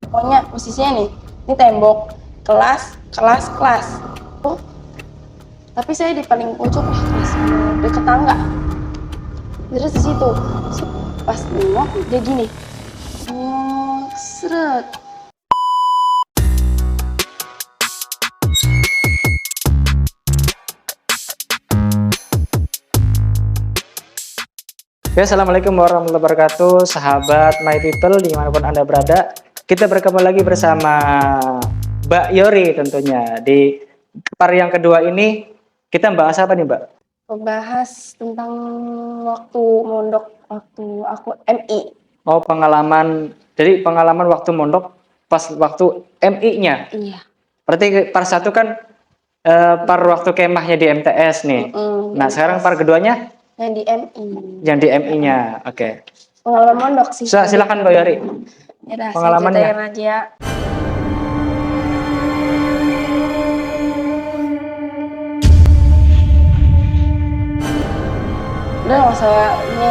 Pokoknya posisinya nih, ini tembok kelas. Oh, tapi saya di paling pojok kelas, deket tangga. Terus di situ pas nengok dia gini, oh seret. Ya, assalamualaikum warahmatullahi wabarakatuh, sahabat My People dimanapun Anda berada. Kita berkembang lagi bersama Mbak Yori tentunya. Di part yang kedua ini kita bahas apa nih, Mbak? Membahas tentang waktu mondok, waktu aku MI. Oh, pengalaman. Jadi pengalaman waktu mondok pas waktu MI-nya. Iya. Berarti part satu kan part waktu kemahnya di MTS nih. Nah, sekarang part keduanya yang di MI. yang di MI-nya. Oke. Pengalaman mondok sih. Silakan Mbak Yori. Ya dah, saya Pengalamannya. ceritain aja ya. Udah nggak usah ini,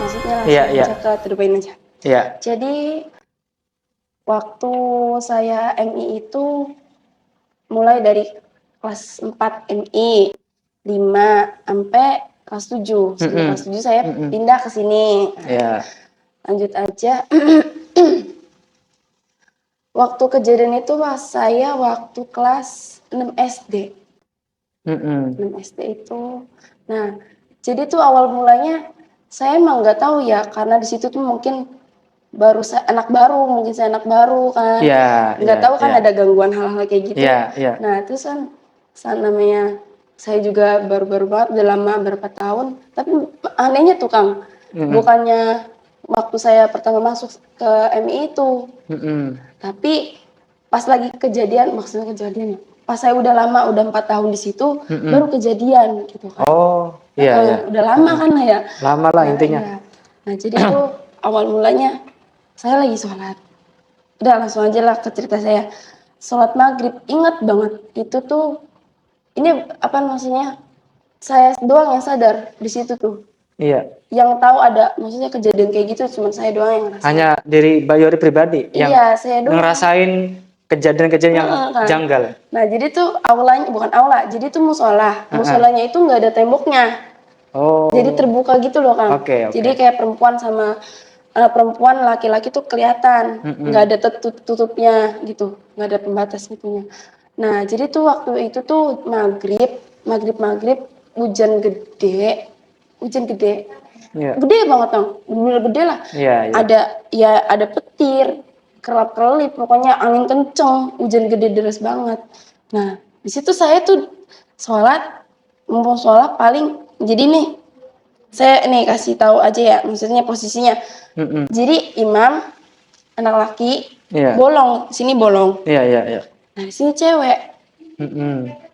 maksudnya langsung aja ke terdupain aja. Iya. Jadi waktu saya MI itu mulai dari kelas 4 MI 5 sampai kelas 7. Sampai kelas 7 saya pindah ke sini. Iya. Lanjut aja. Waktu kejadian itu saya waktu kelas 6 SD. 6 SD itu. Nah, jadi tuh awal mulanya saya emang nggak tahu ya, karena di situ tuh mungkin saya anak baru kan. Nggak tahu kan ada gangguan hal-hal kayak gitu. Nah, terus kan namanya saya juga baru-baru banget, udah lama berapa tahun. Tapi anehnya tuh Kang, bukannya waktu saya pertama masuk ke MI itu, tapi pas lagi kejadian, maksudnya kejadian pas saya udah lama, udah 4 tahun di situ, baru kejadian gitu kan. Oh, iya. Udah lama kan ya. Lama lah intinya. Iya. Nah, jadi tuh awal mulanya saya lagi sholat. Udah langsung aja lah ke cerita saya. Sholat maghrib, ingat banget itu tuh, ini apa maksudnya, saya doang yang sadar di situ tuh. Iya. Yang tahu ada maksudnya kejadian kayak gitu cuma saya doang yang ngerasain. Hanya dari Mbak Yori pribadi yang saya doang ngerasain kejadian-kejadian yang janggal. Nah, jadi tuh aulanya, bukan aula, jadi tuh musola. Musolanya itu nggak ada temboknya. Oh. Jadi terbuka gitu loh Kang. Oke. Jadi kayak perempuan sama perempuan laki-laki tuh kelihatan, nggak ada tutupnya gitu, nggak ada pembatas gitunya. Nah, jadi tuh waktu itu tuh maghrib hujan gede. Iya. Gede banget Kang, bener-bener gede lah. Iya. Ada petir, kerlap-kerlip, pokoknya angin kenceng, hujan gede deras banget. Nah, di situ saya tuh mau sholat paling, jadi nih, saya nih kasih tahu aja ya, maksudnya posisinya. Jadi imam, anak laki, bolong, sini bolong. Iya. Nah, di sini cewek.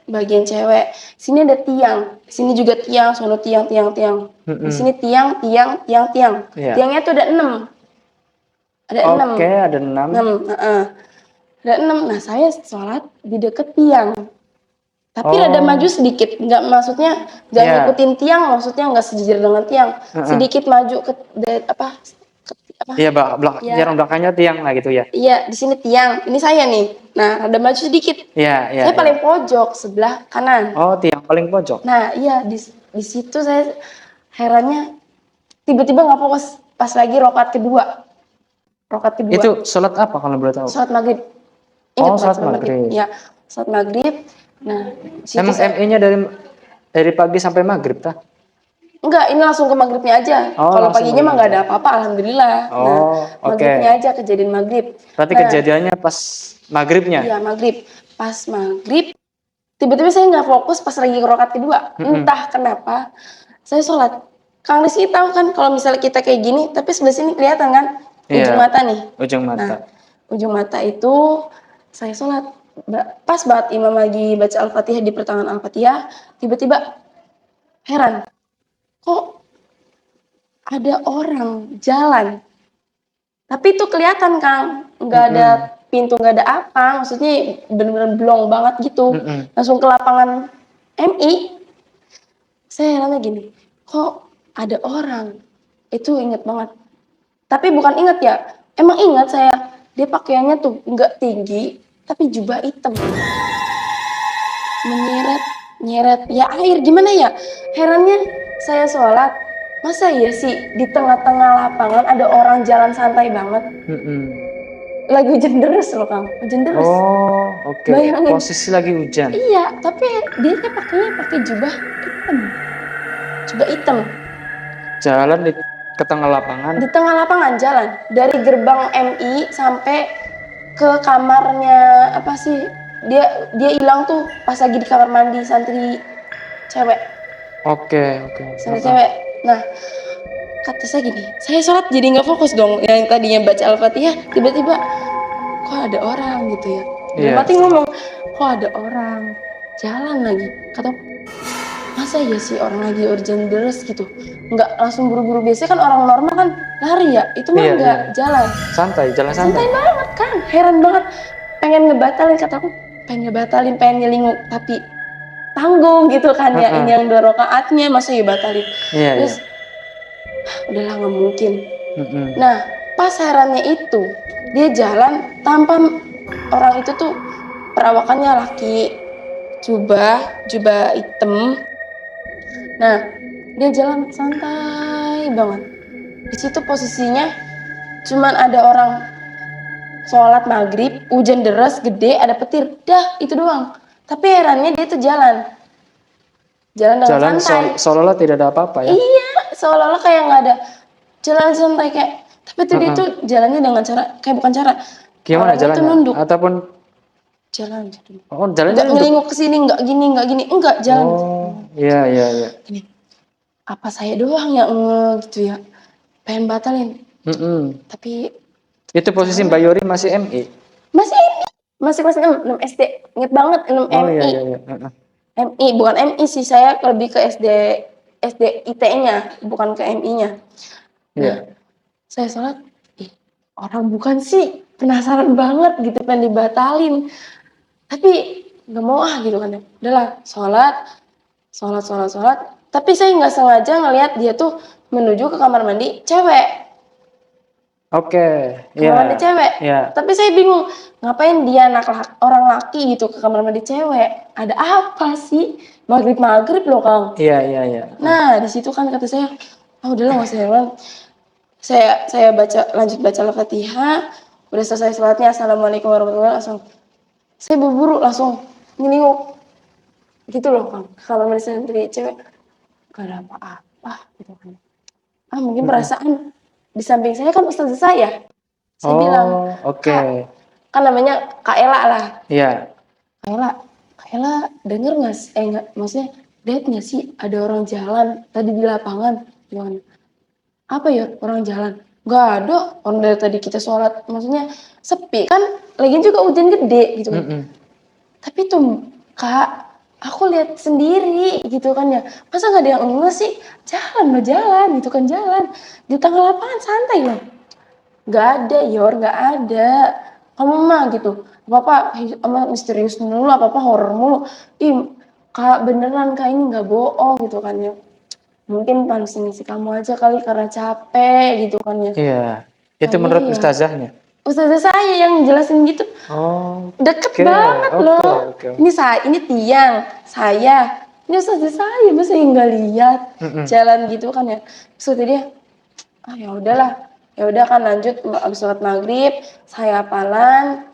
Bagian cewek. Sini ada tiang, sini juga tiang, sono tiang. Di sini tiang. Tiangnya tuh ada 6. Ada 6. Oke, ada 6. Ada 6. Nah, saya sholat di deket tiang. Tapi rada maju sedikit, maksudnya nggak ngikutin tiang, maksudnya nggak sejajar dengan tiang. Sedikit maju ke apa? Iya, jarum belakangnya tiang lah gitu ya. Iya, di sini tiang. Ini saya nih. Nah, ada maju sedikit. Iya. Saya paling pojok sebelah kanan. Oh, tiang paling pojok. Nah, iya di situ saya herannya tiba-tiba nggak fokus pas lagi rokaat kedua. Itu sholat apa kalau boleh tahu? Sholat maghrib. Sholat maghrib. Iya, sholat maghrib. Nah, emang MI-nya dari pagi sampai maghrib tah? Enggak, ini langsung ke maghribnya aja. Kalau paginya mah nggak ada apa-apa, alhamdulillah. Maghribnya aja kejadian maghrib. Berarti kejadiannya pas maghribnya? Iya, maghrib. Pas maghrib, tiba-tiba saya nggak fokus pas lagi rokaat kedua. Entah kenapa, saya sholat. Kang Rizky tahu kan kalau misalnya kita kayak gini, tapi sebelah sini kelihatan kan? Ujung mata nih. Ujung mata. Nah, ujung mata itu saya sholat. Pas banget imam lagi baca Al-Fatihah, di pertengahan Al-Fatihah, tiba-tiba heran. Kok ada orang jalan? Tapi itu kelihatan Kang, nggak ada pintu, nggak ada apa, maksudnya bener-bener blong banget gitu. Langsung ke lapangan MI. Saya herannya gini, kok ada orang? Itu inget banget. Tapi bukan inget ya, emang inget saya. dia pakaiannya tuh nggak tinggi, tapi jubah hitam. Menyeret ya air, gimana ya? Herannya saya sholat, masa iya sih di tengah-tengah lapangan ada orang jalan santai banget. Lagi hujan deras loh Kang, hujan deras. Oh, oke. Bayangin. Posisi lagi hujan. Iya, tapi dia pakainya pakai jubah hitam. Jubah hitam. Jalan ke tengah lapangan. Di tengah lapangan jalan dari gerbang MI sampai ke kamarnya apa sih? Dia hilang tuh pas lagi di kamar mandi santri cewek. Oke. Santri cewek. Nah, kata saya gini, saya sholat jadi nggak fokus dong. Yang tadinya baca Al-Fatihah, tiba-tiba kok ada orang gitu ya. Dalam hati ngomong, kok ada orang jalan lagi. Kata, masa ya sih orang lagi urgent deras gitu, nggak langsung buru-buru. Biasanya kan orang normal kan lari ya, itu mah nggak jalan. Jalan santai. Santai banget kan, heran banget. Pengen ngebatalin, kataku, pengen nyelinguk, tapi tanggung gitu kan ya. Ini yang 2 rakaatnya masa ya batalin. Terus udahlah nggak mungkin. Nah pas herannya itu dia jalan tanpa orang itu tuh perawakannya laki, jubah hitam. Nah dia jalan santai banget. Di situ posisinya cuman ada orang sholat maghrib, hujan deras gede, ada petir, dah itu doang. Tapi herannya dia tuh jalan dengan santai. Seolah-olah tidak ada apa-apa ya? Iya, seolah-olah kayak nggak ada, jalan santai kayak. Tapi tuh dia tuh jalannya dengan cara kayak bukan cara. Gimana jalannya? Tuh nunduk. Ataupun jalan. Oh, jalannya nggak ngelinguk ke sini, nggak gini, enggak jalan. Oh, iya. Gini. Apa saya doang yang gitu ya? Pengen batalin. Tapi itu posisi Mbak Yori masih MI? Masih kelas 6 SD. Ingat banget 6 MI. Iya. MI, bukan MI sih, saya lebih ke SD IT-nya, bukan ke MI-nya. Nah, saya sholat, orang bukan sih, penasaran banget gitu, pengen dibatalin. Tapi nggak mau gitu kan ya. Udahlah, sholat. Tapi saya nggak sengaja ngelihat dia tuh menuju ke kamar mandi cewek. Kamar mandi cewek. Tapi saya bingung, ngapain dia orang laki gitu ke kamar mandi cewek? Ada apa sih? Maghrib loh Kang. Iya. Nah di situ kan kata saya, udahlah nggak usah heran. Saya lanjut baca Al-Fatihah. Udah selesai sholatnya, assalamualaikum warahmatullahi wabarakatuh. Saya buru-buru langsung nyelinguk gitu loh Kang. Kamar mandi santri cewek, gak ada apa-apa gitu kan. Mungkin perasaan di samping saya kan ustazah saya. Saya bilang, kan namanya Kak Ela lah. Iya. Kak Ela denger nggak sih? Maksudnya lihat nggak sih ada orang jalan tadi di lapangan? Gimana? Apa ya orang jalan? Gak ada, orang dari tadi kita sholat, maksudnya sepi kan. Lagian juga hujan gede gitu. Tapi tuh Kak, aku lihat sendiri gitu kan ya. Masa nggak ada yang enggak sih? Jalan gitu kan, jalan di tengah lapangan santai loh. Nggak ada Yor, nggak ada. Kamu mah gitu, apa misterius mulu, apa horor mulu. Kak beneran Kak, ini nggak bohong gitu kan ya. Mungkin halusinasi kamu aja kali karena capek gitu kan ya. Iya. Itu menurut ustazahnya? Ustazah saya yang jelasin gitu. Deket banget loh. Ini tiang saya. Ini ustazah saya, masa nggak lihat jalan gitu kan ya. Terus dia, ya udahlah. Ya udah kan lanjut abis sholat maghrib, saya hafalan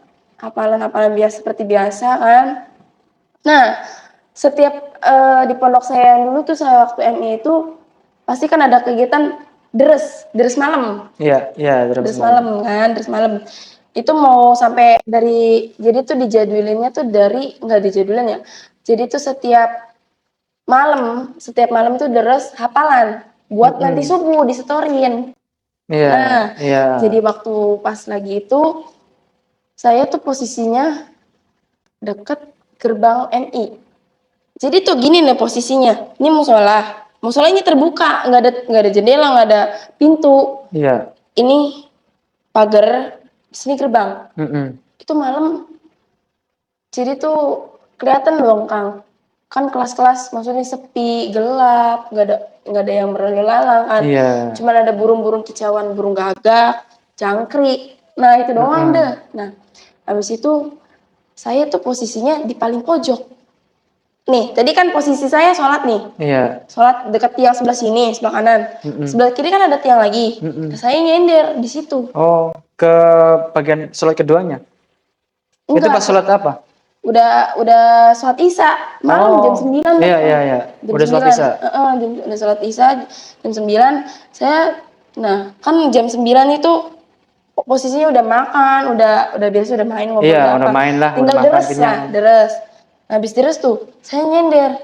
biasa seperti biasa kan. Nah, setiap di pondok saya yang dulu tuh saya waktu MI itu pasti kan ada kegiatan deres malam. Iya, deres malam. Itu mau sampai jadi tuh dijadwalinnya tuh nggak dijadwalin ya. Jadi tuh setiap malam itu deres hafalan buat nanti subuh disetorin. Jadi waktu pas lagi itu saya tuh posisinya deket gerbang MI. Jadi tuh gini nih posisinya. Ini musolanya terbuka, nggak ada jendela, nggak ada pintu. Iya. Ini pagar, di sini gerbang. Itu malam. Jadi tuh kelihatan dong Kang. Kan kelas-kelas maksudnya sepi, gelap, nggak ada yang berlalu lalang kan. Cuman ada burung-burung kicauan, burung gagak, jangkrik. Nah itu doang deh. Nah habis itu saya tuh posisinya di paling pojok. Nih, tadi kan posisi saya sholat nih. Iya. Sholat dekat tiang sebelah sini, sebelah kanan. Sebelah kiri kan ada tiang lagi. Nah, saya nyender di situ. Oh, ke bagian sholat keduanya? Itu Enggak, pas sholat apa? udah sholat Isya malam jam 9 Iya, kan. iya, iya. Jam Udah sholat 9. Isya. Udah sholat Isya jam 9. Saya kan jam 9 itu posisinya udah makan, udah biasa udah main ngobrol Iya, udah udah apa. main lah, udah Tinggal makan deres kenyang. lah, deres. Habis deres tuh, saya nyender.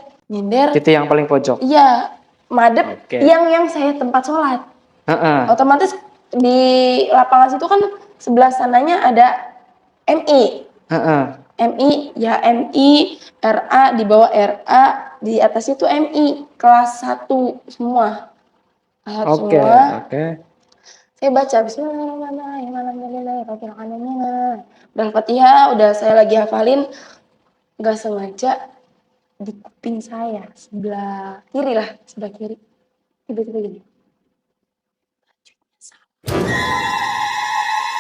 Itu yang paling pojok. Iya, madep Oke. yang saya tempat sholat. Heeh. Otomatis di lapangan situ kan sebelah sananya ada MI. Heeh. MI, ya MI, RA, di bawah RA, di atasnya tuh MI, kelas 1 semua. Kelas 1 Oke, semua. oke. Saya baca Bismillahirrahmanirrahim. Udah Fatihah, udah saya lagi hafalin, nggak sengaja di kuping saya sebelah kiri lah, sebelah kiri. Tiba-tiba gini.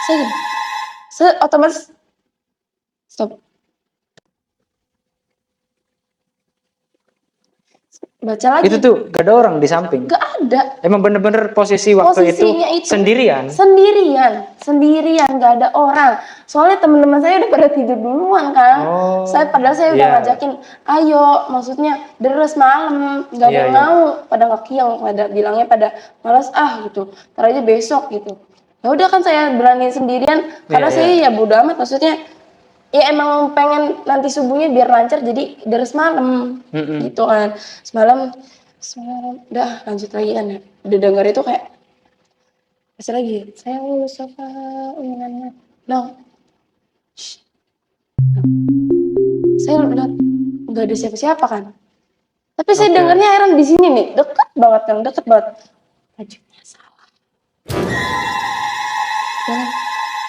Saya gini. Otomatis stop. Baca lagi. Itu tuh gak ada orang di samping. Gak ada. Emang bener-bener posisi waktu Posisinya itu sendirian. Sendirian, gak ada orang. Soalnya teman-teman saya udah pada tidur duluan kan. Padahal saya udah ngajakin, ayo, maksudnya deres malam, gak ada yang mau. Pada ngekiang, pada bilangnya pada malas gitu. Ntar aja besok gitu. Ya udah kan saya berani sendirian, karena saya ya bodo amat, maksudnya ya emang pengen nanti subuhnya biar lancar, jadi deres malam gitu kan. Semalam udah lanjut lagi kan ya. Udah denger itu kayak masih lagi saya lulus apa undangannya no. Saya udah nggak ada siapa-siapa kan, tapi saya dengernya heran di sini nih, deket banget bajunya salah.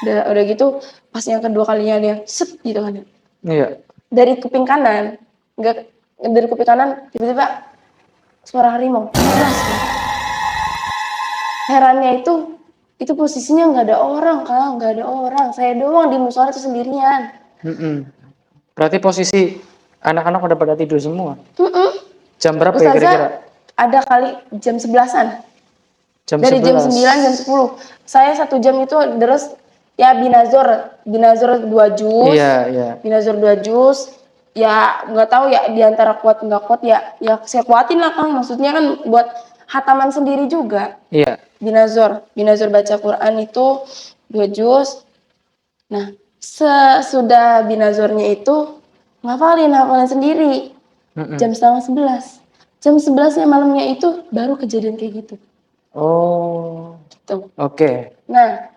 Udah gitu pas yang kedua kalinya dia set gitu kan. Iya. Dari kuping kanan, dari kuping kanan tiba-tiba suara harimau. Herannya itu posisinya nggak ada orang, Kang, nggak ada orang. Saya doang di musola itu sendirian. Berarti posisi anak-anak udah pada tidur semua. Jam berapa Ustazah, ya kira-kira? Ada kali jam 11-an. Dari 11. jam 9, jam 10. Saya 1 jam itu terus ya binazor 2 juz. Iya. Binazor 2 juz. Ya nggak tahu ya diantara kuat nggak kuat ya saya kuatin lah, Kang. Maksudnya kan buat hataman sendiri juga. Iya. Binazor baca Quran itu 2 juz. Nah, sesudah binazornya itu ngafalin sendiri. Jam setengah 11. Jam 11-nya malamnya itu baru kejadian kayak gitu. Oh. Gitu. Oke. Nah,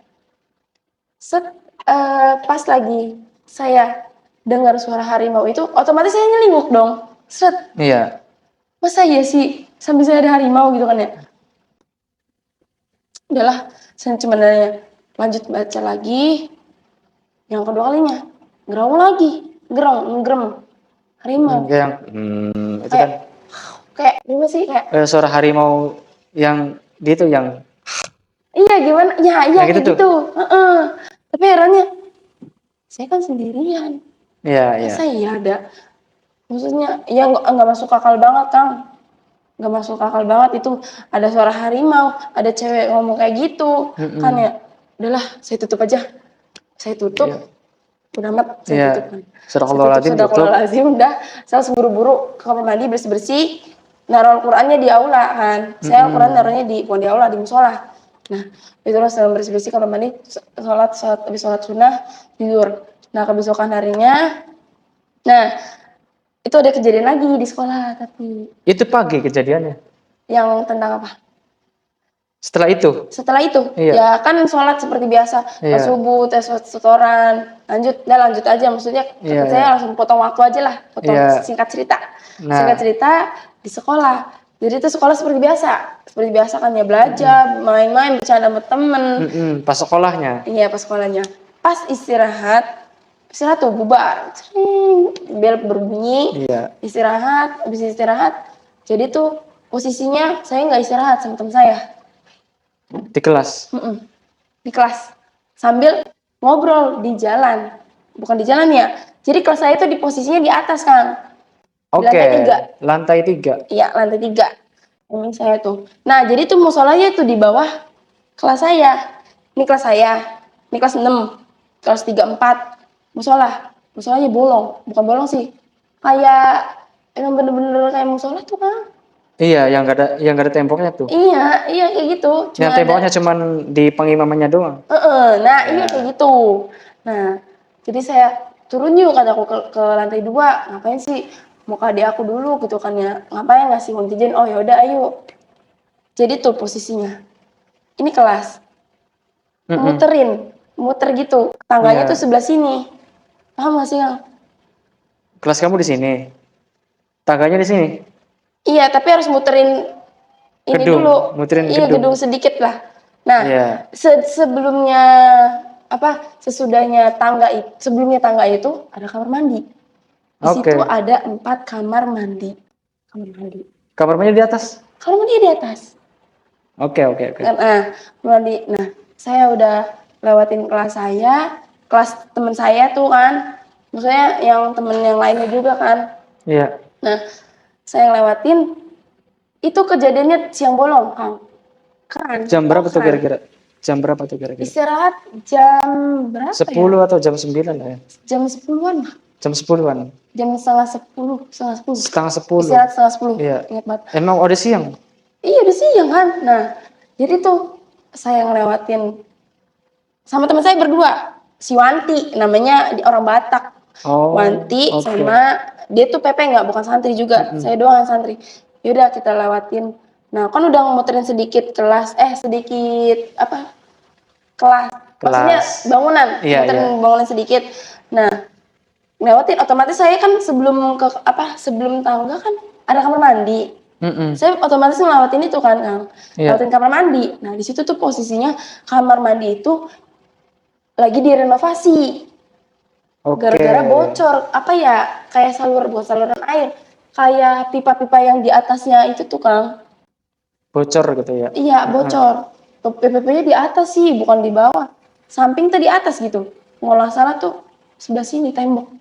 pas lagi saya dengar suara harimau itu, otomatis saya nyelinguk dong. Iya. Masa iya sih sambil saya ada harimau gitu kan ya. Udahlah, saya cuma nanya, lanjut baca lagi. Yang kedua kalinya, gerong lagi, ngerem. Harimau. Itu kan kayak gimana sih kayak suara harimau yang gitu yang iya gimana? Ya kayak gitu. gitu. Tapi herannya saya kan sendirian. Iya. Saya ada. Maksudnya ya nggak masuk akal banget, Kang. Nggak masuk akal banget itu ada suara harimau, ada cewek ngomong kayak gitu. Kan ya, udahlah saya tutup aja. Saya tutup. Udah amat saya tutup kan. Sadaqallahul-azim udah. Saya langsung buru-buru ke kamar mandi bersih-bersih. Naruh Al-Qur'annya di aula kan. Saya Al-Qur'an naruhnya bukan di aula, di musola. Nah, itu langsung bersih-bersih kamar mandi, habis sholat sunnah, tidur. Nah, kebesokan harinya, itu ada kejadian lagi di sekolah, tapi itu pagi kejadiannya. Yang tentang apa? Setelah itu? Iya. Ya kan sholat seperti biasa, subuh, tes setoran, lanjut aja, maksudnya saya langsung potong waktu aja lah, singkat cerita. Singkat cerita di sekolah, jadi itu sekolah seperti biasa kan ya, belajar, main-main, bercanda sama temen. Pas sekolahnya? Iya pas sekolahnya, pas istirahat tuh bubar, bel berbunyi, istirahat, habis istirahat, jadi tuh posisinya saya nggak istirahat sama teman saya. Di kelas? Di kelas. Sambil ngobrol di jalan, bukan di jalan ya. Jadi kelas saya itu di posisinya di atas Kang. Di Oke. lantai 3. Lantai 3. Iya, lantai 3. Ini saya tuh. Nah, jadi tuh musolanya itu di bawah kelas saya. Ini kelas saya. Ini kelas 6. Kelas 3, 4. Musolanya bolong. Bukan bolong sih. Kayak emang bener-bener kayak musola tuh Kang. Iya, yang gak ada temboknya tuh. Iya kayak gitu. Yang temboknya cuman di pengimamannya doang. Nah, iya kayak gitu. Nah, jadi saya turun yuk kataku ke lantai 2. Ngapain sih? Mau ke adik aku dulu gitu kan ya. Ngapain ngasih uang jajan? Oh yaudah ayo. Jadi tuh posisinya. Ini kelas. Muter gitu. Tangganya tuh sebelah sini. Paham gak sih Kang? Kelas kamu di sini. Tangganya di sini. Iya, tapi harus muterin ini Gedung, dulu. muterin Iya, gedung sedikit lah. Nah, sebelumnya sesudahnya sebelumnya tangga itu ada kamar mandi. Di situ ada 4 kamar mandi. Kamar mandi di atas? Kamar mandi di atas. Oke. Nah, mandi. Nah, saya udah lewatin kelas saya, kelas teman saya tuh kan. Maksudnya yang temen yang lainnya juga kan. Iya. Nah, saya lewatin, itu kejadiannya siang bolong, Kang. Kan? Jam berapa tuh kira-kira? Istirahat jam berapa 10 ya? atau jam 9 lah ya? Jam 10-an lah. Jam 10-an? Jam setengah 10. Setengah 10? Istirahat setengah 10, iya. Ingat banget. Emang udah siang? Iya udah siang kan. Nah, jadi tuh saya ngelewatin sama teman saya berdua. Si Wanti, namanya orang Batak. Wanti sama dia tuh PP nggak, bukan santri juga. Saya doang yang santri. Yaudah kita lewatin. Nah, kan udah muterin sedikit kelas, maksudnya bangunan, muterin bangunan sedikit. Nah, lewatin otomatis saya kan sebelum tangga kan ada kamar mandi. Saya otomatis ngelewatin itu kan, Kang. Lewatin kamar mandi. Nah, di situ tuh posisinya kamar mandi itu lagi direnovasi. Gara-gara bocor, kayak saluran air. Kayak pipa-pipa yang di atasnya itu tuh, Kang. Bocor gitu ya? Iya, bocor. PPP-nya di atas sih, bukan di bawah. Samping tuh di atas gitu. Nggak salah tuh sebelah sini tembok.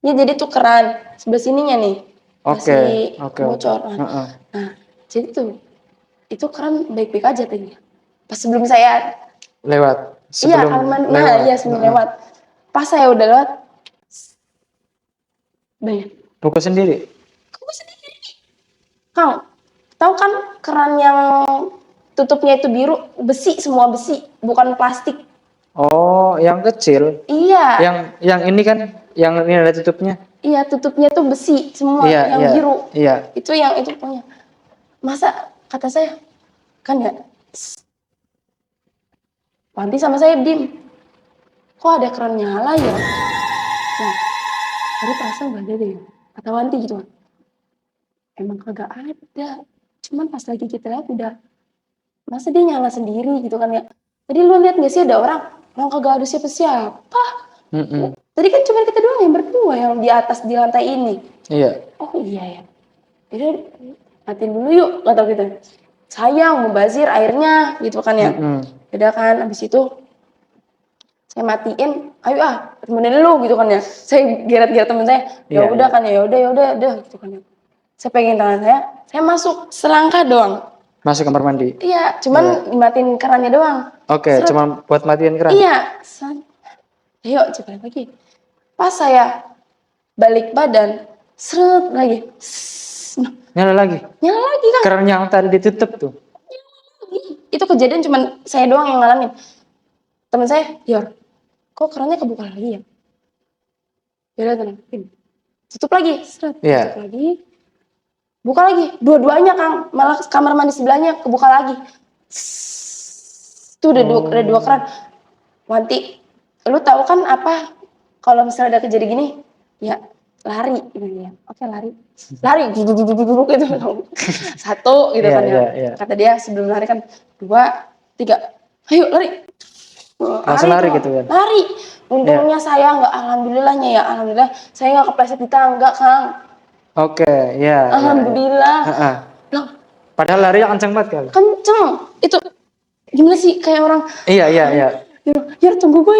Ya jadi tuh keran sebelah sininya nih. Masih bocor. Nah, jadi tuh itu keran baik-baik aja tadi. Pas sebelum saya lewat. Sebelum lewat. Pas saya udah lewat, buka sendiri. Kang, tahu kan keran yang tutupnya itu biru, semua besi, bukan plastik. Oh, yang kecil? Iya. Yang ini kan, yang ini ada tutupnya? Iya, tutupnya tuh besi semua, yang biru. Iya. Itu yang itu punya. Masa kata saya, kan ya, Wanti sama saya diem. Kok ada keran nyala ya? Nah, tadi perasaan gak ada deh. Kata Wanti gitu kan. Emang kagak ada. Cuman pas lagi kita lihat udah, masa dia nyala sendiri gitu kan ya. Tadi lu lihat gak sih ada orang kagak ada siapa-siapa. Tadi kan cuma kita doang yang berdua yang di atas di lantai ini. Iya. Oh iya ya. Jadi matiin dulu yuk, kata kita. Sayang, mubazir airnya gitu kan ya. Udah kan, abis itu saya matiin, ayo temenin lu gitu kan ya. Saya geret-geret temen saya, ya udah kan ya, udah gitu kan ya. Saya pegang tangan saya masuk selangkah doang. Masuk kamar mandi? Iya, cuman matiin kerannya doang. Oke, cuma buat matiin keran? Iya, ayo coba lagi. Pas saya balik badan, seret lagi. Nyala lagi kan? Keran yang tadi ditutup tuh? Itu kejadian cuman saya doang yang ngalamin. Temen saya, Yor, kok kerannya kebuka lagi ya? Yaudah tenang, tutup lagi, tutup lagi. Buka lagi, dua-duanya Kang, malah kamar mandi sebelahnya kebuka lagi. Tuh udah dua keran. Wanti, lu tahu kan kalau misalnya ada kejadian gini, ya lari gitu ya. Oke, lari gitu. Satu gitu kan ya. Kata dia sebelum lari kan 2, 3, ayo lari. Langsung lari gitu kan? Lari. Untungnya saya alhamdulillah saya nggak kepleset di tangga, Kang. Oke, ya. Alhamdulillah. Padahal lari kenceng banget kan? Kenceng. Itu gimana sih kayak orang? Iya. Yar tunggu gue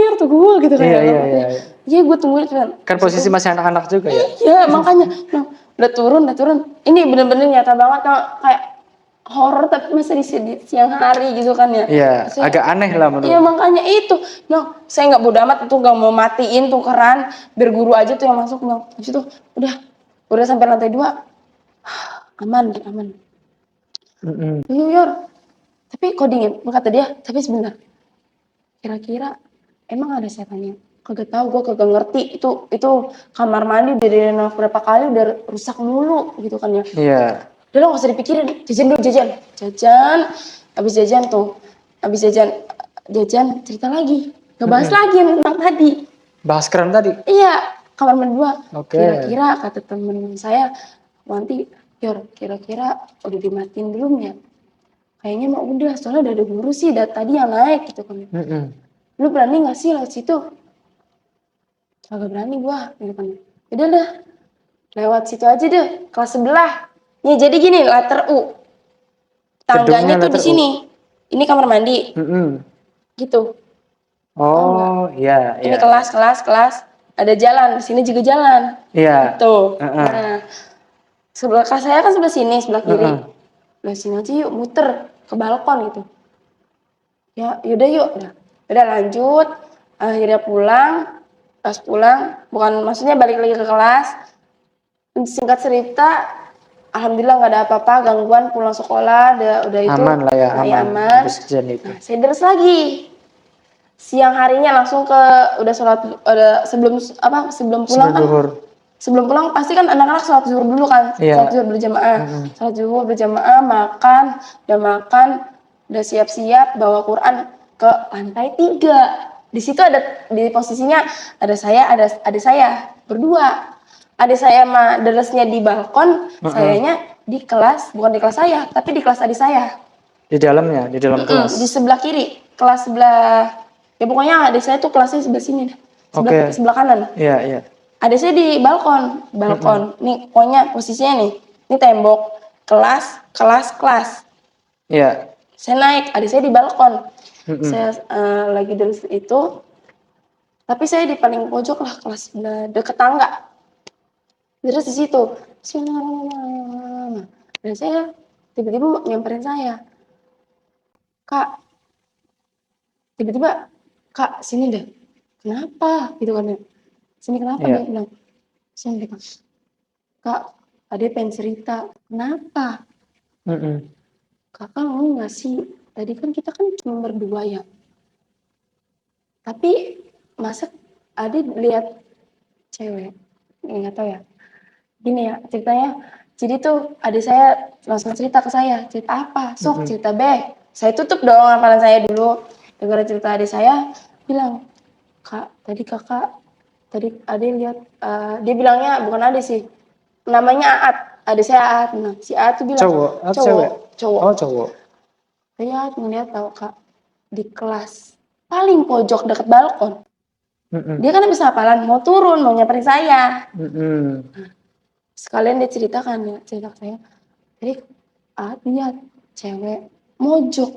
gitu kan. Iya. Iya gue tungguin kan. Kan posisi masih anak-anak juga ya. Iya makanya, nah, udah turun. Ini bener-bener nyata banget kayak horor tapi masih di siang hari gitu kan ya. Iya, Maksudnya, agak aneh lah menurut. Iya makanya itu, no, saya nggak bodo amat tuh, nggak mau matiin tuh keran, biar guru aja tuh yang masuk, no. Habis itu udah sampai lantai 2, aman. Yor, tapi kok dingin, kata dia, tapi sebentar, kira-kira emang ada setannya? Kagak tahu, gue kagak ngerti, itu kamar mandi udah direnov berapa kali, udah rusak mulu gitu kan ya. Iya. Udah lo gak usah dipikirin, jajan, habis jajan cerita lagi, ngebahas lagi yang tentang tadi. Bahas keran tadi? Iya, kamar mandi 2. Oke. Kira-kira kata temen saya, nanti Yor, kira-kira udah dimatiin belum ya? Kayaknya mah udah, soalnya udah ada guru sih, tadi yang naik gitu kan. Lu berani gak sih lewat situ? Kagak berani gua, gitu kan. Udah dah, lewat situ aja deh, kelas sebelah. Nih jadi gini, letter U. Tangganya tuh di sini. Ini kamar mandi. Gitu. Oh, iya. Ini kelas. Ada jalan, di sini juga jalan. Iya. Gitu. Nah, sebelah kelas saya kan sebelah sini, sebelah kiri. Sebelah sini aja yuk, muter ke balkon gitu. Ya, yaudah yuk. Udah lanjut. Akhirnya pulang. Pas pulang, bukan maksudnya balik lagi ke kelas. Singkat cerita, alhamdulillah nggak ada apa-apa, gangguan pulang sekolah, udah itu aman lah ya, aman. Habis kejadian itu. Nah, saya deres lagi. Siang harinya langsung sebelum pulang kan. Sebelum pulang pasti kan anak-anak sholat zuhur dulu kan. Sholat zuhur berjamaah. Sholat zuhur berjamaah, makan, udah siap-siap bawa Quran ke lantai 3. Di situ di posisinya ada saya, ada adik saya berdua. Adik saya mah deresnya di balkon, sayanya di kelas, bukan di kelas saya, tapi di kelas adik saya. Di dalam kelas. Di sebelah kiri, kelas sebelah, ya pokoknya adik saya tuh kelasnya sebelah sini, sebelah kanan. Iya. Adik saya di balkon. Nih pokoknya posisinya nih, ini tembok, kelas. Iya. Saya naik, adik saya di balkon. Saya lagi dari itu, tapi saya di paling pojok lah, kelas sebelah deket tangga. Terus di situ, dan saya tiba-tiba nyamperin saya, Kak, tiba-tiba, Kak sini deh, kenapa? Gitu kan ya, sini kenapa? Dia bilang, sini deh Kak, adek pengen cerita, kenapa? Kakak mau nggak sih? Tadi kan kita kan cuma berdua ya. Tapi masa adek lihat cewek? Nggak tahu ya. Gini ya ceritanya. Jadi tuh adik saya langsung cerita ke saya. Cerita apa? Sok cerita be. Saya tutup dong hafalan saya dulu. Dengar cerita adik saya, bilang, Kak, tadi kakak, tadi adek lihat. Dia bilangnya bukan adik sih. Namanya Aat. Adik saya Aat. Nah, si Aat tuh bilang. Cowok. Oh cowok. Saya ngeliat tau Kak, di kelas paling pojok deket balkon. Dia kan bisa hafalan, mau turun, mau nyamperin saya. Nah, sekalian dia ceritakan ya, cerita ke saya. Jadi lihat cewek mojok.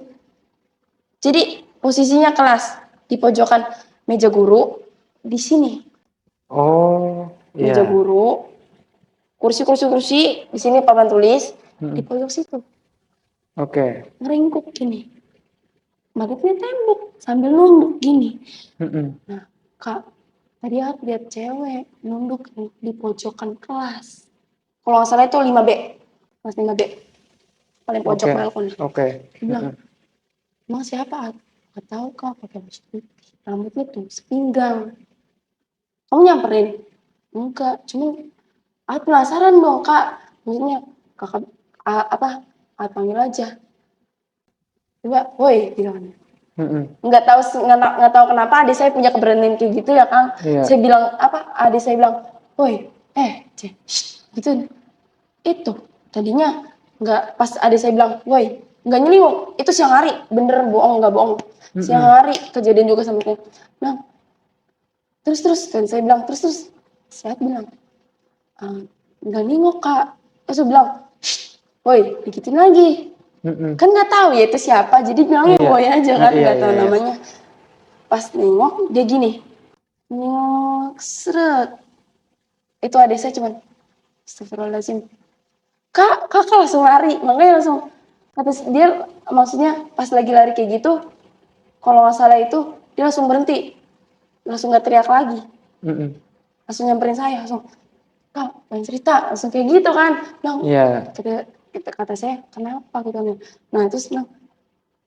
Jadi posisinya kelas di pojokan meja guru di sini. Oh, iya. Meja guru, kursi di sini papan tulis di pojok situ. Oke. Ngeringkuk gini. Madepnya tembok sambil nunduk gini. Nah, Kak, tadi aku lihat cewek nunduk di pojokan kelas. Kalau nggak salah itu 5B. Kelas 5B. Paling pojok balkon. Dia bilang, emang siapa? Gak tahu Kak, pakai baju putih. Rambutnya tuh sepinggang. Kamu nyamperin? Enggak, cuma aku penasaran dong Kak. Maksudnya kakak panggil aja. Coba, woi, gitu kan. Nggak tahu kenapa adik saya punya keberanian kayak gitu ya Kang. Saya bilang adik saya bilang, woi, gitu. Itu tadinya nggak, pas adik saya bilang, woi, nggak nyelinguk, itu siang hari, bener bohong nggak bohong, siang hari kejadian juga sama saya. Bilang, terus dan saya bilang terus saya bilang, nggak nengok Kak. Terus saya bilang, woi, dikitin lagi. Kan nggak tahu ya itu siapa, jadi bilangnya woi aja kan, nggak tahu namanya. pas nengok dia gini, nengok seret, itu adik saya cuman astagfirullahaladzim, kakak langsung lari, makanya langsung kata dia, maksudnya pas lagi lari kayak gitu, kalau nggak salah itu dia langsung berhenti, langsung nggak teriak lagi, langsung nyamperin saya, langsung kak main cerita, langsung kayak gitu kan, kata saya kenapa gitu kan, nah terus bilang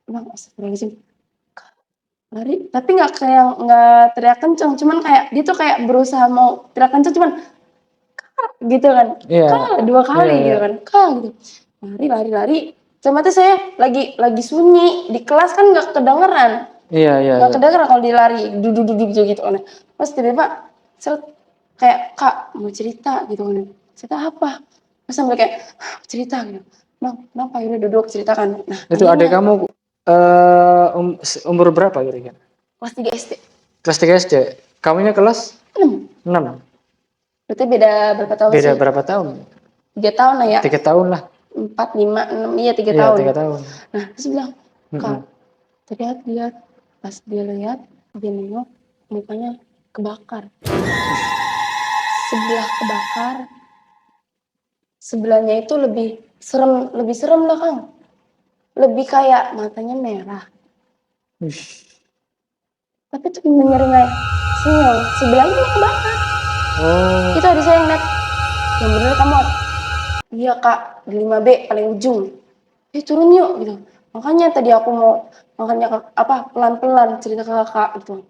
astagfirullahaladzim, lari, tapi nggak teriak kenceng, cuman kayak dia tuh kayak berusaha mau teriak kenceng, cuman gitu kan, dua kali gitu kan, gitu, lari, sama tuh saya lagi sunyi di kelas kan nggak kedengeran, nggak kedengeran kalau dia lari, duduk gitu kan, terus tiba-tiba seret kayak kak mau cerita gitu kan, cerita apa, terus sampai kayak cerita gitu, kenapa ini duduk ceritakan, nah itu adik kamu umur berapa kira-kira? kelas 3 SD. Kelas 3 SD, kamunya kelas 6. Berarti beda berapa tahun sih? Beda berapa tahun? 3 tahun lah ya. 3 tahun lah. 4, 5, 6, iya 3 tahun. 3 tahun. Nah, terus bilang, kak, lihat, pas dia lihat, dia nengok, mukanya kebakar. Sebelah kebakar, sebelahnya itu lebih serem lah Kang. Lebih kayak matanya merah. Tapi tuh menyeringai senyum, sebelahnya kebakar. Itu ada saya yang lihat, yang bener kamu, iya kak, di 5B paling ujung, turun yuk gitu, makanya tadi aku mau, makanya pelan-pelan cerita ke kakak gitu,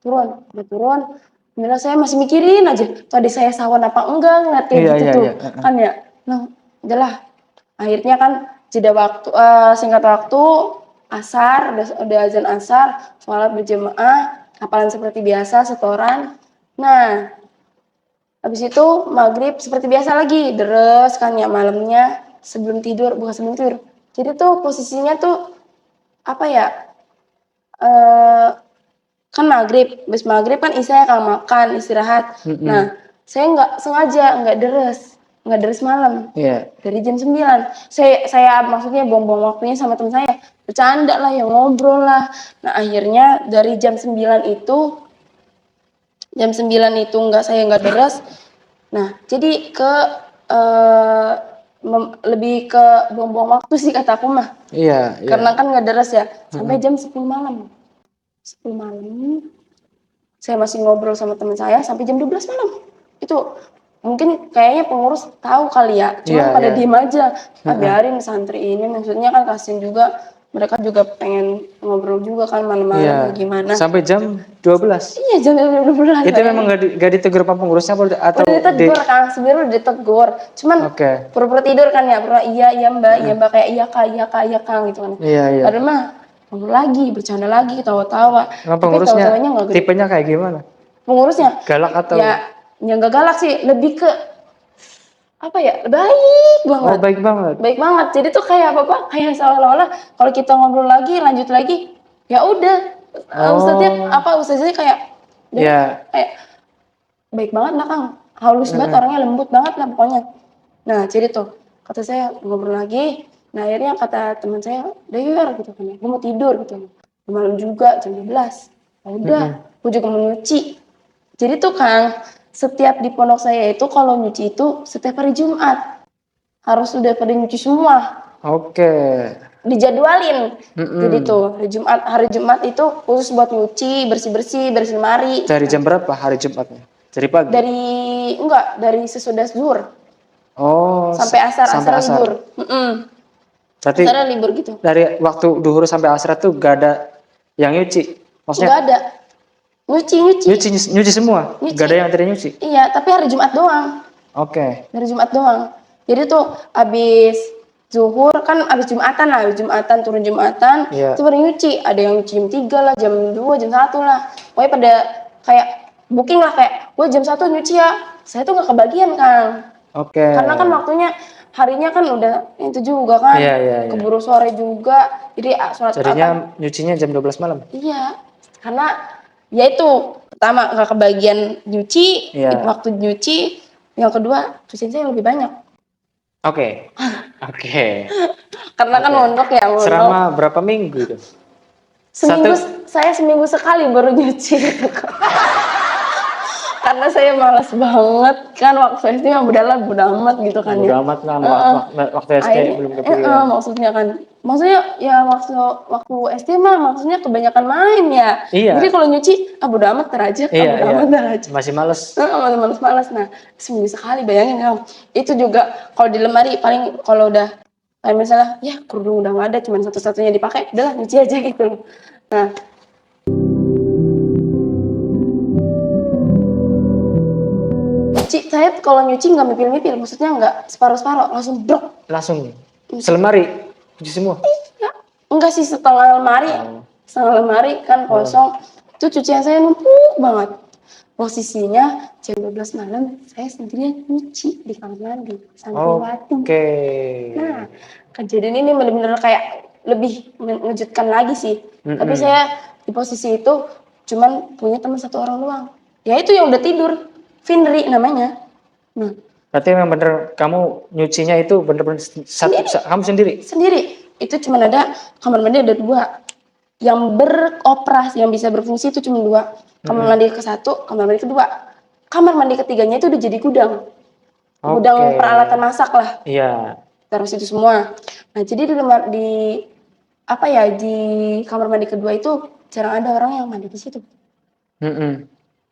turun, udah turun, bener saya masih mikirin aja, tadi saya sawan apa enggak, ngeliat kayak gitu tuh, kan ya, nah udahlah, akhirnya kan jeda waktu, singkat waktu, asar, udah azan asar, sholat berjamaah, hafalan seperti biasa, setoran. Nah, habis itu maghrib seperti biasa lagi, deres kan ya malamnya bukan sebelum tidur. Jadi tuh posisinya tuh apa ya? Kan maghrib, habis maghrib kan isya kan makan, istirahat. Nah, saya nggak deres malam. Dari jam 9. Saya maksudnya buang-buang waktunya sama teman saya, bercanda lah, ya ngobrol lah. Nah, akhirnya dari jam 9 itu saya nggak deres. Nah, jadi lebih ke buang-buang waktu sih kata aku mah. Karena kan nggak deres ya. Sampai jam 10 malam. 10 malam saya masih ngobrol sama teman saya sampai jam 12 malam. Itu mungkin kayaknya pengurus tahu kali ya. Cuman pada diem aja. Biarin santri ini, maksudnya kan kasihan juga. Mereka juga pengen ngobrol juga kan malam-malam gimana. Sampai jam 12? Iya, jam 12. Itu memang gak ditegur Pak pengurusnya atau udah ditegur Kang, sebenarnya udah ditegur. Cuman pura-pura tidur kan ya, pura iya mbak, kayak iya kak gitu kan. Padahal mah ngobrol lagi, bercanda lagi, ketawa-tawa. Nah, pengurusnya tipenya kayak gimana? Pengurusnya galak atau? Ya nggak galak sih, lebih ke apa ya, baik banget. Baik banget. Jadi tuh kayak kayak seolah-olah kalau kita ngobrol lagi, lanjut lagi, ya udah. Ustaznya kayak kayak baik banget lah Kang, halus banget orangnya, lembut banget lah pokoknya. Nah jadi tuh kata saya ngobrol lagi, nah akhirnya kata teman saya udah yuk gitu kan, gue mau tidur gitu, malam juga jam 12. Udah, gue juga mau nyuci. Jadi tuh Kang, setiap di pondok saya itu kalau nyuci itu setiap hari Jumat harus udah pada nyuci semua. Dijadwalin. Jadi tuh hari Jumat itu khusus buat nyuci, bersih lemari. Dari jam berapa hari Jumatnya? Dari pagi? Dari sesudah zuhur. Sampai asar libur. Berarti asar libur gitu. Dari waktu duhur sampai asar tuh gak ada yang nyuci? Maksudnya? Gak ada. Nyuci semua? Gak ada yang tidak nyuci? Iya, tapi hari Jumat doang. Dari Jumat doang. Jadi tuh abis zuhur kan, abis Jumatan turun Jumatan, itu baru nyuci. Ada yang nyuci jam 3 lah, jam 2, jam 1 lah. Pokoknya pada kayak booking lah, kayak gue jam 1 nyuci ya. Saya tuh gak kebagian Kang. Karena kan waktunya harinya kan udah itu juga kan. Keburu sore juga. Jadi jadinya nyucinya jam 12 malam? Iya. Karena ya itu, pertama gak kebagian nyuci, waktu nyuci. Yang kedua, cucian saya lebih banyak. Karena kan mondok ya. Selama berapa minggu itu? Saya seminggu sekali baru nyuci gitu kok. Karena saya malas banget kan waktu SD mah udahlah bodo amat gitu kan Bodo ya. amat lah waktu SD Akhirnya, belum kepikiran. maksudnya ya waktu SD mah maksudnya kebanyakan main ya. Jadi Iya, kalau nyuci bodo amat ntar aja, bodo iya. amat ntar aja. Masih males. Males. Nah, seminggu sekali bayangin kamu. Itu juga kalau di lemari paling kalau udah kayak misalnya ya kerudung udah nggak ada cuma satu-satunya dipakai, udahlah nyuci aja gitu. Nah, saya kalau nyuci nggak mipil-mipil, maksudnya nggak separuh-separuh, langsung brok. Langsung selemari cuci semua. Ya, enggak sih setengah lemari kan kosong. Itu cucian saya numpuk banget. Posisinya jam 12 malam saya sendirian nyuci di kamar mandi santriwati. Oke. Nah, kejadian ini benar-benar kayak lebih mengejutkan lagi sih. Tapi saya di posisi itu cuman punya teman satu orang doang. Ya itu yang udah tidur, Finri namanya. Nah, Berarti memang bener kamu nyucinya itu bener-bener kamu sendiri? Sendiri. Itu cuma ada kamar mandi ada 2. Yang beroperasi, yang bisa berfungsi itu cuma 2. Kamar mandi ke-1, kamar mandi ke-2. Kamar mandi ketiganya itu udah jadi gudang. Gudang peralatan masak lah. Iya. Taruh situ semua. Nah, jadi di kamar mandi kedua itu jarang ada orang yang mandi di situ.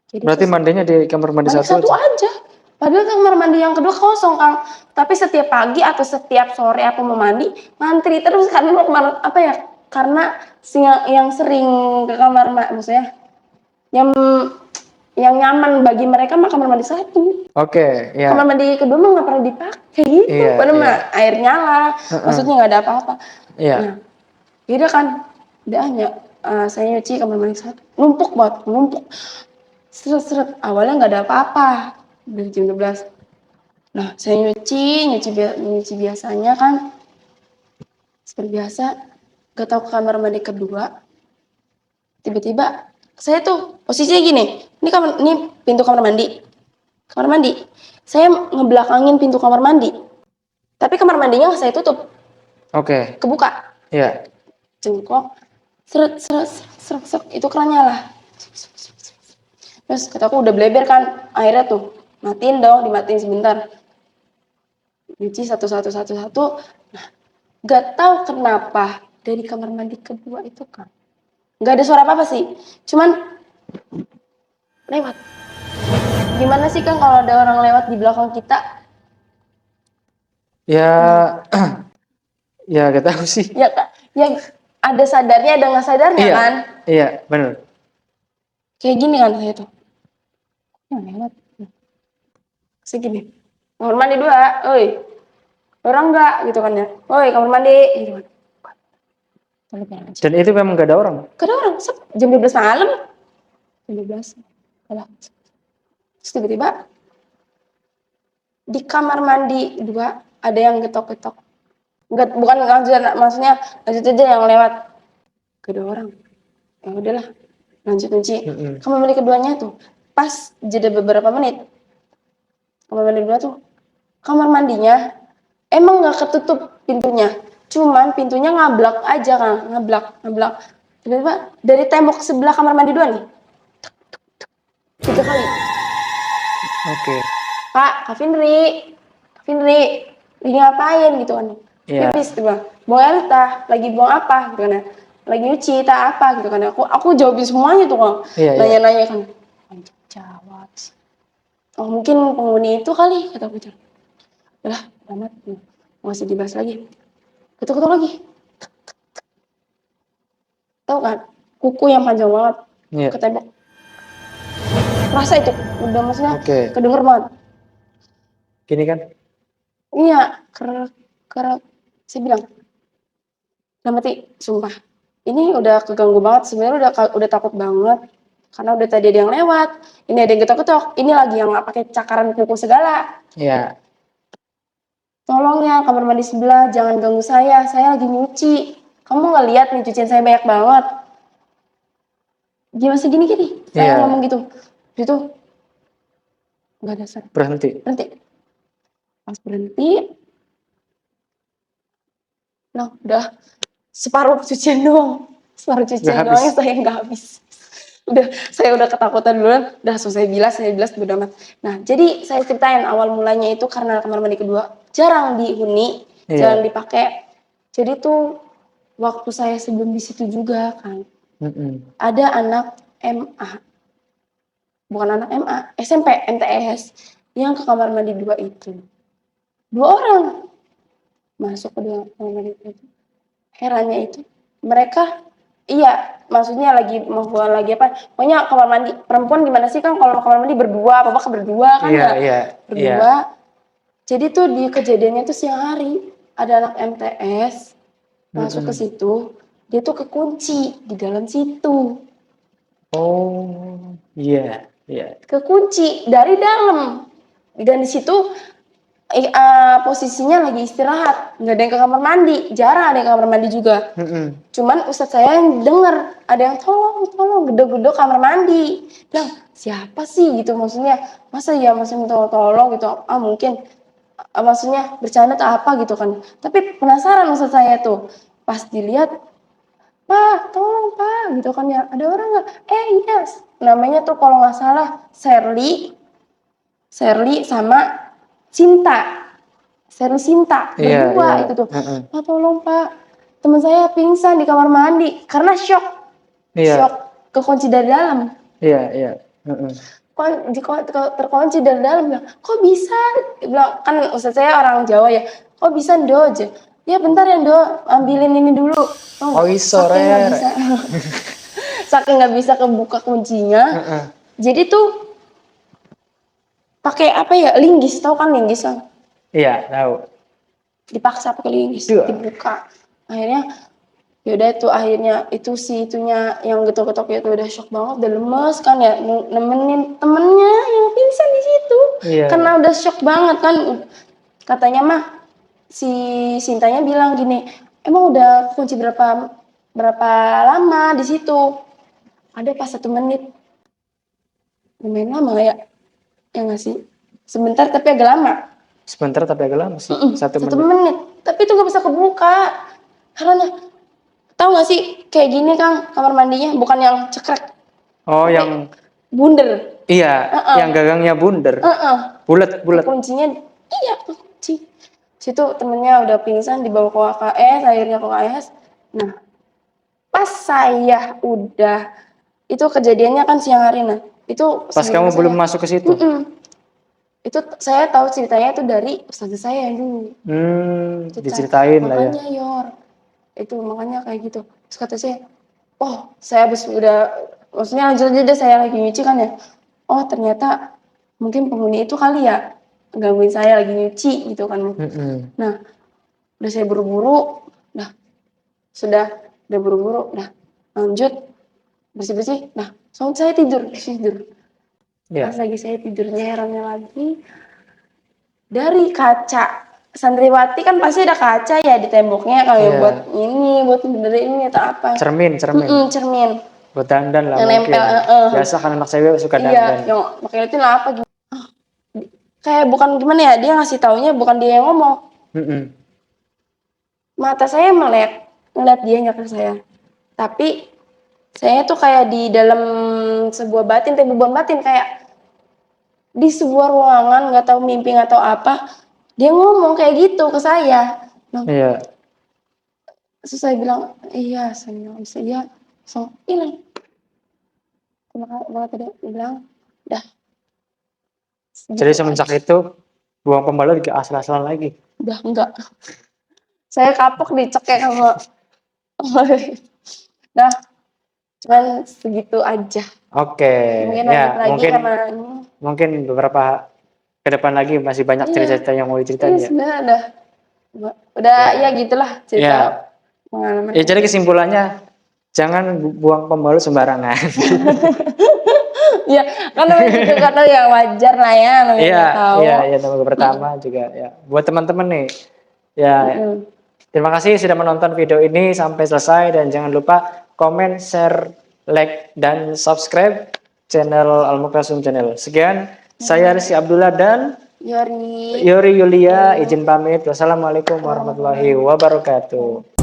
Jadi berarti mandinya di kamar mandi satu aja. Padahal kamar mandi yang kedua kosong, Kang. Tapi setiap pagi atau setiap sore aku mau mandi, ngantri terus karena karena yang sering ke kamar maksudnya yang nyaman bagi mereka mah kamar mandi 1. Oke, ya. Kamar mandi kedua mah nggak pernah dipakai gitu. Iya, Padahal mah air nyala, maksudnya nggak ada apa-apa. Iya. Nah, beda kan, udah hanya saya nyuci kamar mandi 1, numpuk banget, numpuk. Seret-seret, awalnya nggak ada apa-apa dari jam 12. Nah, saya nyuci biasanya kan seperti biasa, gak tahu ke kamar mandi kedua, tiba-tiba saya tuh posisinya gini, ini pintu kamar mandi, saya ngebelakangin pintu kamar mandi, tapi kamar mandinya saya tutup, kebuka, jengkok, seret, itu kerannya lah. Terus kataku udah bleber kan airnya tuh, dimatiin sebentar, nyuci satu. Nah, gak tahu kenapa dari kamar mandi kedua itu kan gak ada suara apa sih, cuman lewat. Gimana sih Kang kalau ada orang lewat di belakang kita? Ya, ya gak tahu sih. Ya ada sadarnya, ada nggak sadarnya kan? Iya, benar. Kayak gini kan saya tuh. Lewat. Segini. Kamar mandi 2, oi. Orang nggak gitu kan ya? Oi, kamar mandi gitu kan. Dan itu memang gak ada orang? Gak ada orang, jam 12 malam. Jam 12. Terus tiba-tiba di kamar mandi 2 ada yang getok-getok. Bukan maksudnya lanjut aja yang lewat. Gak ada orang. Ya udahlah, lanjut nyuci. Kamar mandi keduanya tuh pas jeda beberapa menit. Kamar mandi 2 tuh kamar mandinya emang nggak ketutup pintunya, cuman pintunya ngablak aja kan, ngablak. Tiba-tiba dari tembok sebelah kamar mandi 2 nih, 3 kali. Kak Finri, lagi ngapain gitu kan? Pipis tiba, buang air tah, lagi buang apa gitu kan? Lagi nyuci tah apa gitu kan? Aku jawabin semuanya tuh Kang, nanya-nanya kan, jawab sih. Oh mungkin penghuni itu kali, kata aku. Udah, amat, masih dibahas lagi. Ketuk-ketuk lagi. Tahu kan, kuku yang panjang banget ke tembok. Rasa itu, udah maksudnya kedenger banget. Gini kan? Iya, kerak. Saya bilang, mati, sumpah. Ini udah keganggu banget, sebenarnya udah takut banget. Karena udah tadi ada yang lewat, ini ada yang ketok-ketok, ini lagi yang nggak pakai cakaran kuku segala. Iya. Tolong ya kamar mandi sebelah, jangan ganggu saya lagi nyuci. Kamu nggak lihat nih cucian saya banyak banget. Gimana segini saya ngomong gitu. Itu nggak ada suara. Berhenti. Pas berhenti, nah udah separuh cucian doang. Baru cuci Nggak habis. doang saya nggak habis. Saya udah ketakutan duluan, udah selesai saya bilas bodo amat. Nah, jadi saya ceritain awal mulanya itu karena kamar mandi kedua jarang dihuni, jarang Iya. dipakai. Jadi tuh waktu saya sebelum di situ juga kan, Mm-mm. ada anak MA, bukan anak MA, SMP, MTS yang ke kamar mandi dua itu. 2 orang masuk ke kamar mandi itu. Herannya itu mereka iya maksudnya bukan lagi apa pokoknya kamar mandi perempuan gimana sih kan kalau kamar mandi berdua bapak berdua kan Iya, ya iya, iya. berdua. Jadi tuh di kejadiannya tuh siang hari ada anak MTS masuk ke Mm-mm. situ, dia tuh kekunci di dalam situ, Oh, iya, iya. kekunci dari dalam, dan di situ posisinya lagi istirahat, nggak ada yang ke kamar mandi, jarang ada yang ke kamar mandi juga. Mm-mm. Cuman ustadz saya yang denger ada yang tolong gedor-gedor kamar mandi, bilang siapa sih gitu, maksudnya masa ya masih minta tolong gitu, mungkin maksudnya bercanda atau apa gitu kan. Tapi penasaran ustadz saya tuh pas dilihat, pak tolong pak gitu kan ya, ada orang nggak, iya namanya tuh kalau nggak salah Sherly sama Cinta, Sherly Cinta Iya, berdua iya. itu tuh, Mm-mm. pak tolong pak teman saya pingsan di kamar mandi karena shock Iya, kekunci dari dalam, iya, iya. Mm-mm. terkunci dari dalam, bilang kok bisa, bilang kan ustaz saya orang Jawa ya, kok bisa ndo aja ya bentar ya ndo ambilin ini dulu, Oh, saking nggak sore. bisa saking nggak bisa kebuka kuncinya, Heeh. jadi tuh pakai apa ya, linggis, tahu kan linggis kan, Iya, tahu. dipaksa pakai linggis Iya. dibuka, akhirnya yaudah itu akhirnya itu si itunya yang getok-getok itu udah shock banget, udah lemes kan ya, nemenin temennya yang pingsan di situ Iya. karena udah shock banget kan. Katanya mah si Sintanya bilang gini, emang udah kunci berapa lama di situ, ada pas 1 menit, lumayan lama ya nggak sih, sebentar tapi agak lama. Sebentar tapi agak lama sih. 1 1 menit. menit tapi itu nggak bisa kebuka karena tahu nggak sih kayak gini Kang, kamar mandinya bukan yang cekrek, Oh, tapi yang bunder. iya, yang gagangnya bunder. Bulat. Kuncinya iya kunci. Situ temennya udah pingsan dibawa ke UKS, akhirnya ke UKS. Nah, pas saya udah itu kejadiannya kan siang hari, nah itu Pas kamu belum masuk ke situ. itu saya tahu ceritanya itu dari ustazah saya yang dulu. Diceritain lah ya. Makanya itu makanya kayak gitu. Terus kata saya, oh saya habis udah, maksudnya lanjut aja deh, saya lagi nyuci kan ya, oh ternyata mungkin penghuni itu kali ya gangguin saya lagi nyuci gitu kan. Nah udah saya buru-buru, udah buru-buru, lanjut bersih-bersih, soalnya saya tidur. Iya. Pas lagi saya tidurnya, herannya lagi dari kaca santriwati kan pasti ada kaca ya di temboknya kalau Iya. buat benerin ini atau apa. Cermin. Cermin Buat dandan lah yang mungkin. nempel. Biasa kan anak cewek suka Iya, dandan. yang pakai itu lah apa gitu. Kayak bukan gimana ya, dia ngasih taunya bukan dia yang ngomong. Mata saya ngeliat dia ke saya. Tapi saya tuh kayak di dalam sebuah batin kayak di sebuah ruangan, nggak tahu mimpi nggak tahu apa, dia ngomong kayak gitu ke saya. Iya. Terus saya bilang iya, saya bisa iya, so hilang. Terima tadi bilang dah. Jadi semenjak itu buang pembalut ke asal-asalan lagi. Udah enggak. Saya kapok dicekek sama. Dah, cuman segitu aja. Oke. Mungkin Ya, lagi mungkin beberapa ke depan lagi masih banyak cerita-cerita yang mau diceritain ya. Sebenarnya udah ya gitulah cerita pengalaman. Ya, jadi kesimpulannya jangan buang pembalut sembarangan. Ya, kan namanya juga kata ya wajar lah ya, namanya tahu. Iya, nomor pertama juga ya. Buat teman-teman nih, ya terima kasih sudah menonton video ini sampai selesai, dan jangan lupa komen, share, like, dan subscribe channel Al Mukarrasum Channel. Sekian, saya Rizky Abdullah dan Yori Yulia izin pamit. Wassalamualaikum warahmatullahi wabarakatuh.